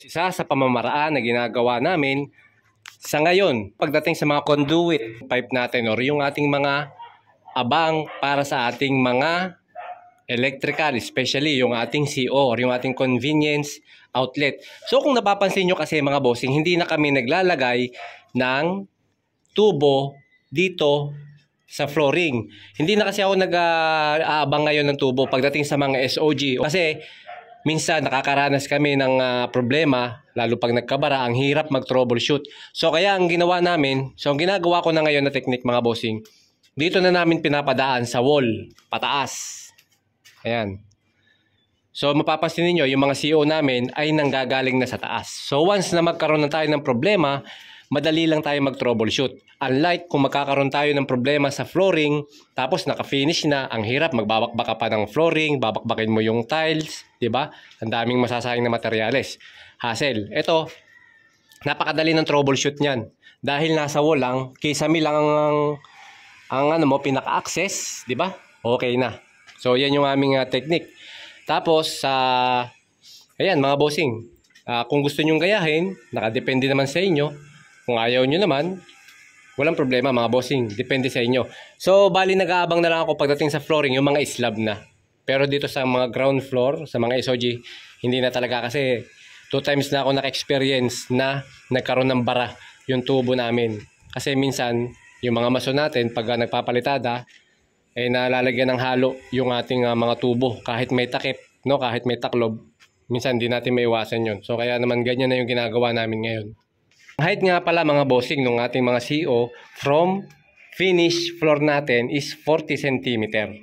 Isa sa pamamaraan na ginagawa namin sa ngayon, pagdating sa mga conduit pipe natin or yung ating mga abang para sa ating mga electrical, especially yung ating CO or yung ating convenience outlet. So kung napapansin nyo kasi mga bossing, hindi na kami naglalagay ng tubo dito sa flooring. Hindi na kasi ako nag-aabang ngayon ng tubo pagdating sa mga SOG. Kasi minsan nakakaranas kami ng problema, lalo pag nagkabara, ang hirap mag-troubleshoot. So kaya ang ginawa namin, ang ginagawa ko na ngayon na technique mga bossing, dito na namin pinapadaan sa wall, pataas. Ayan. So mapapansin niyo yung mga CO namin ay nanggagaling na sa taas. So once na magkaroon na tayo ng problema, madali lang tayo mag-troubleshoot. Unlike kung magkakaroon tayo ng problema sa flooring, tapos naka-finish na, ang hirap, magbabakbaka pa ng flooring, babakbakin mo yung tiles, di ba? Ang daming masasayang na materyales. Hassle. Ito, napakadali ng troubleshoot niyan. Dahil nasa wall lang, kisame lang ang ano mo, pinaka-access, di ba? Okay na. So yan yung aming technique. Tapos, ayan mga bossing, kung gusto nyong gayahin, nakadepende naman sa inyo. Kung ayaw nyo naman, walang problema mga bossing, depende sa inyo. So bali nag-aabang na lang ako pagdating sa flooring, yung mga slab na. Pero dito sa mga ground floor, sa mga SOG, hindi na talaga kasi 2 times na ako naka-experience na nagkaroon ng bara yung tubo namin. Kasi minsan, yung mga mason natin, pag nagpapalitada, nalalagyan ng halo yung ating mga tubo. Kahit may takip, no? Kahit may taklob, minsan hindi natin maiwasan yun. So kaya naman ganyan na yung ginagawa namin ngayon. Ang height nga pala mga bossing ng ating mga CO from finish floor natin is 40 cm.